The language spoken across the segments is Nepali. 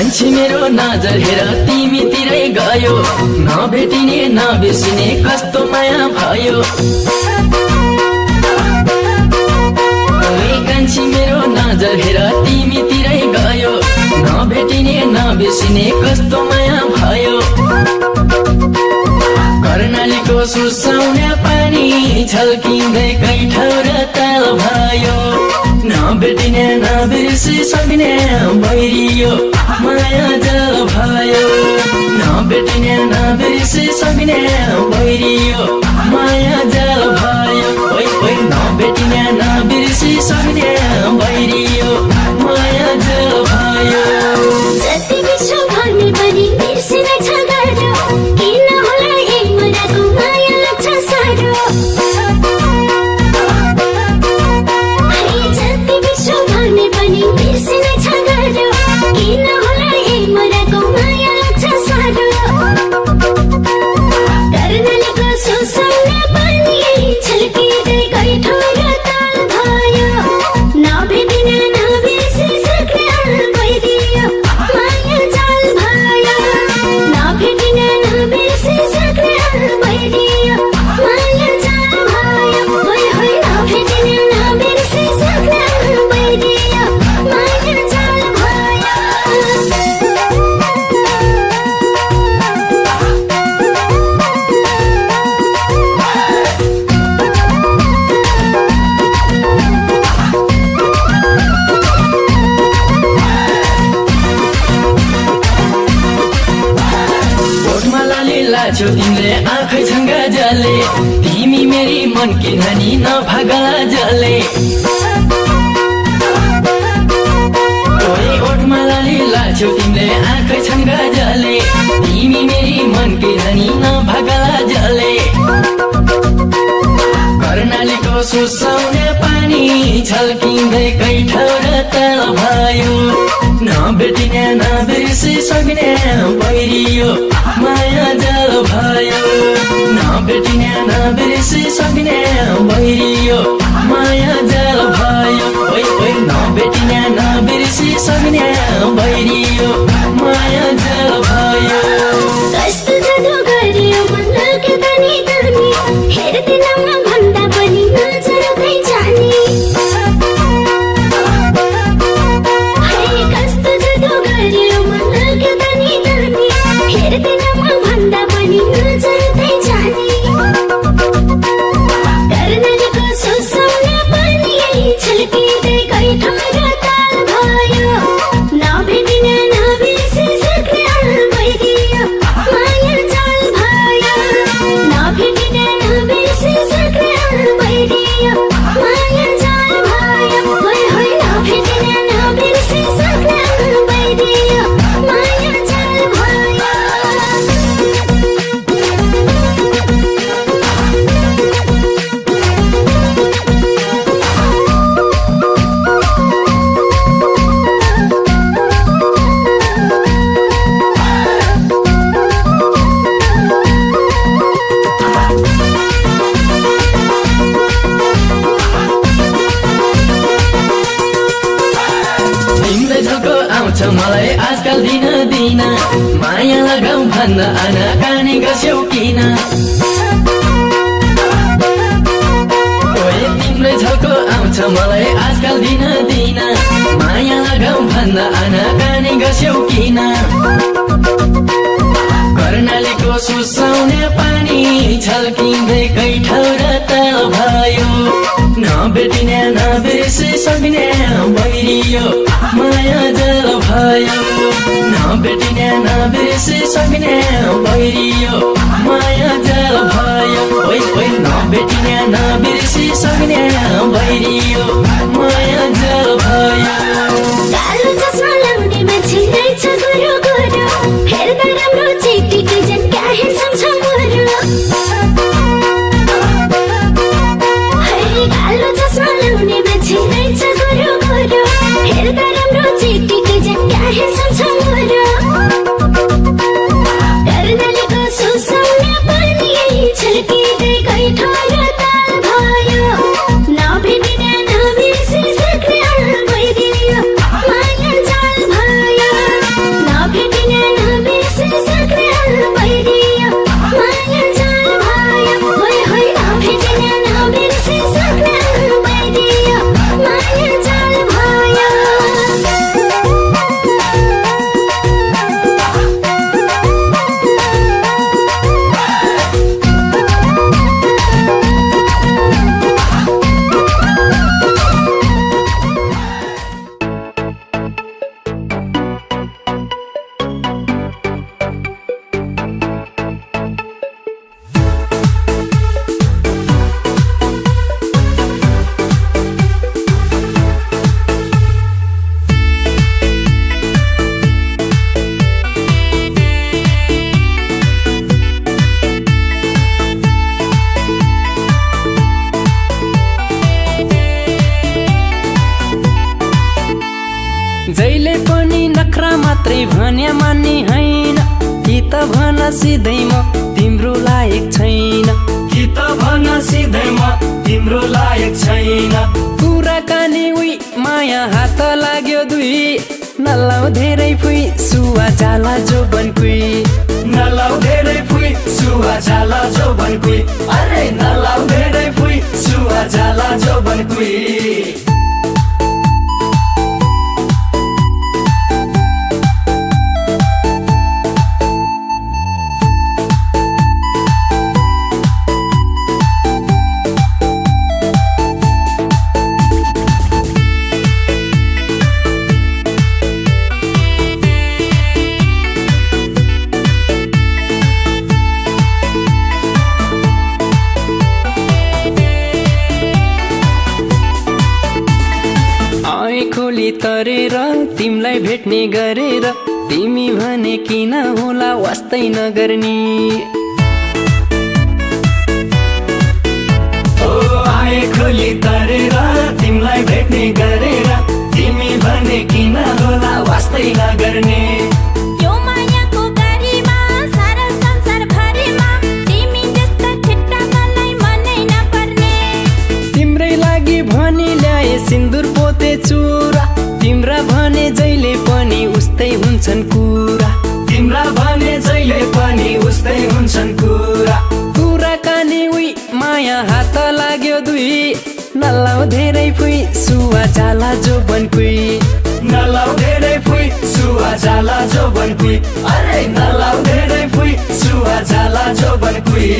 कान्छी मेरो नजर हेर तिमीतिरै गयो, नभेटिने नबिर्सिने कस्तो माया भयो। कान्छी मेरो नजर हेर तिमीतिरै गयो, नभेटिने नबिर्सिने कस्तो माया भयो। कर्णालीको सुसाउने पानी छल्किँदै कैठौर ताल भयो। नभेटिने नबिर्सि सक्ने भइरियो माया जल भयो। नभेटिने नबिर्सि सक्ने भइरियो माया जल भयो। नभेटिने नबिर्सि सक्ने भइरियो माया जल भयो। जति विश्व भन्ने पनि बिर्सिन छ गाह्रो, किन होला यही मुनाको माया लाग्छ साह्रो। जति विश्व भन्ने पनि बिर्सिन छ गाह्रो, किन होला यही मुनाको माया लाग्छ साह्रो। कर्णालीको सुसाउने पानी छल्किँदै कैठौर ताल भयो। नभेटिने नबिर्सि सक्ने भइदियो माया जाल भयो। नभेटिने नबिर्सि सक्ने भइदियो माया जाल भयो। नभेटिने नबिर्सि सक्ने भइदियो माया जाल भयो। ओठमा लाली लाछौ तिमीले आँखैसँग जले, तिमी मेरी मन की धनी नभागला जले। ओठमा लाली लाछौ तिमीले आँखैसँग जले, तिमी मेरी मन की धनी नभागला जले। कर्णालीको सुसाउने पानी छल्किँदै कैठौर ताल भयो। नभेटिने नबिर्सि सक्ने भइरियो माया जल भयो। नभेटिने नबिर्सि सक्ने भइरियो माया जल भयो। नभेटिने नबिर्सि सक्ने भइरियो माया जल भयो। कस्तो जादु गर्यो मन लाग्दा नि दानी, हेर्दिनमा भन्दा पनि नजरकै जानी। कस्तो जादु गर्यो मन लाग्दा नि दानी, हेर्दिनमा भन्दा पनि नजरकै जानी। कर्णालीको सुसाउने पानी छल्किँदै कैठौर ताल भयो। नभेटिने नबिर्सि सक्ने भइदियो माया जाल भयो। नभेटिने नबिर्सि सक्ने भइदियो माया जाल भयो। नभेटिने नबिर्सि सक्ने भइदियो माया जाल भयो। तिम्रै झल्को आउँछ मलाई आजकल दिन दिन, माया लगाऊ भन्न आनाकानी गर्छौ किन। तिम्रै झल्को आउँछ मलाई आजकल दिन दिन, माया लगाऊ भन्न आनाकानी गर्छौ किन। कर्णालीको सुसाउने पानी छल्किँदै कैठौर ताल भयो। नभेटिने नबिर्सि सक्ने भइरियो माया जल भयो। नभेटिने नबिर्सि सक्ने भइरियो माया जल भयो। नभेटिने नबिर्सि सक्ने भइरियो माया जल भयो। कालो चस्मा लाउने मान्छे रहेछ गोरो गोरो, हेर्दा राम्रो चिटिकै झन् क्या हेर्छौ छ मोरो। कालो चस्मा लाउने मान्छे रहेछ गोरो गोरो, हेर्दा राम्रो चिटिकै झन् क्या हेर्छौ छ मोरो। कर्णालीको सुसाउने पानी छल्किँदै कैठौर ताल भयो। जहिले पनि नखरा मात्रै भन्या मान्ने हैन कि त भन सिधै म तिम्रो लायक छैन कि त भन सिधै म तिम्रो लायक छैन कुराकानी उही माया हात लाग्यो दुई नलाउ धेरै फुई सुवा जाला जो बनकुई नलाउ धेरै फुई सुवा जाला जो बनकुई अरे नलाउ धेरै फुई सुवा जाला जो बनकुई खोली तरेर तिमलाई भेट्ने गरेर तिमी भने किन होला वास्तै नगर्नी ओ आए खोली तरेर तिमलाई भेट्ने गरेर तिमी भने किन होला वास्तै नगर्ने यो मायाको गाडीमा सारा संसार भरिमा तिमी जस्ता ठेट्टा मलाई मनै नपर्ने तिम्रै लागि भनी ल्याए सिन्दुर पोते चुरा तिम्रा भने जहिले पनि उस्तै हुन्छन् कुरा तिम्रा भने जहिले पनि उस्तै हुन्छन् कुराकानी उही माया हात लाग्यो दुई नलाउ धेरै फुई सुवा जाला जो बनकुई नलाउ धेरै फुई सुवा जाला जो बनकुई अरे नलाउ धेरै फुई सुवा जाला जो बनकुई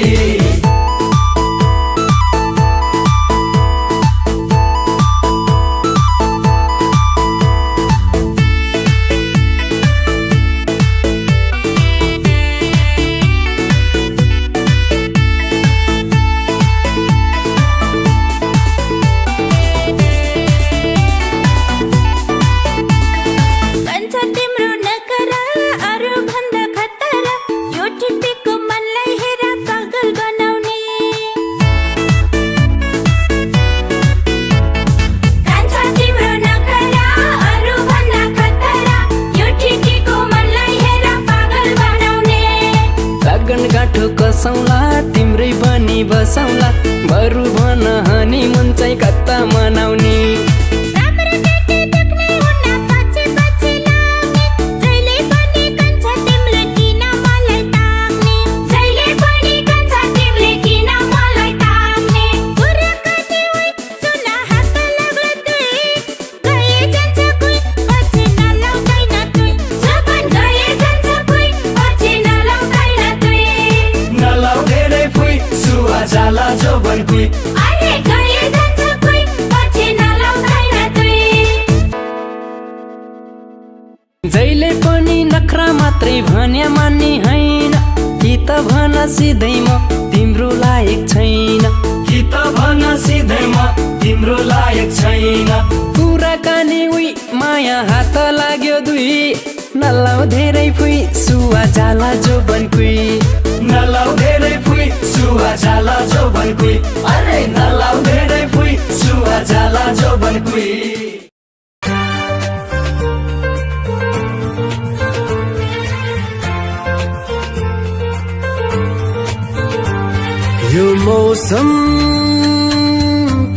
कसौला तिम्रै बनी बसौला बरु भन हनीमुन चाहिँ कता मनाउने अरे गए जान्छ कोही पछि नलाउँदैन तुई जहिले पनि नखरा मात्रै भन्या मान्ने हैन कि त भन सिधै म तिम्रो लायक छैन कि त भन सिधै म तिम्रो लायक छैन कुराकानी उही माया हात लाग्यो दुई नलाउ धेरै फुई सुवा जाला जो बनकुई नलाउ धेरै फुई सुवा जाला जो बनकुई अरे नलाउ धेरै फुई सुवा जाला जो बनकुई यो मौसम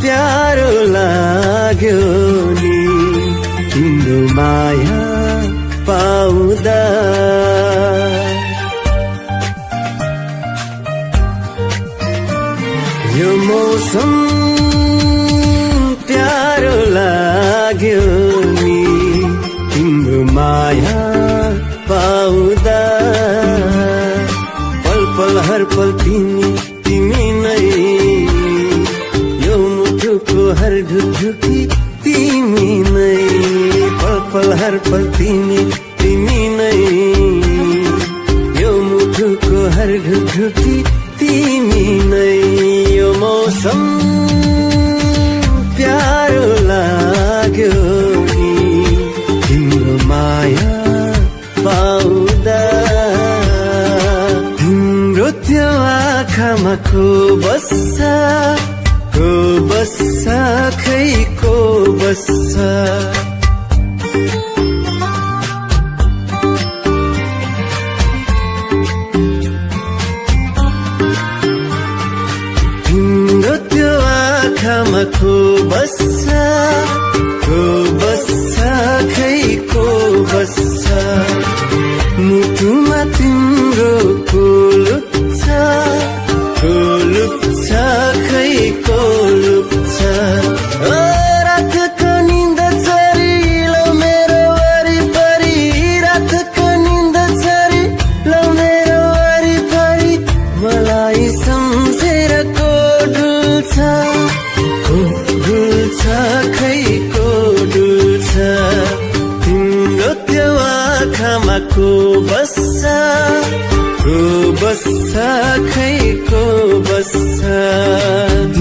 प्यारो लाग्यो नि तिम्रो माया पाउँदा यो मौसम प्यारो लाग्यो नि तिम्रो माया पाउँदा पल पल हर पल तिमी नै यो मुटुको हर ढुकढुकी तिमी नै पल पल हर पल तिमी नै यो मुटुको हर ढुकढुकी तिमी नै यो मौसम प्यारो लाग्यो नि तिम्रो माया पाउँदा तिम्रो त्यो आँखामा को बस्छ खै को बस्छ को डुल्छ खै को डुल्छ तिम्रो त्यो आँखामा को बस्छ खै को बस्छ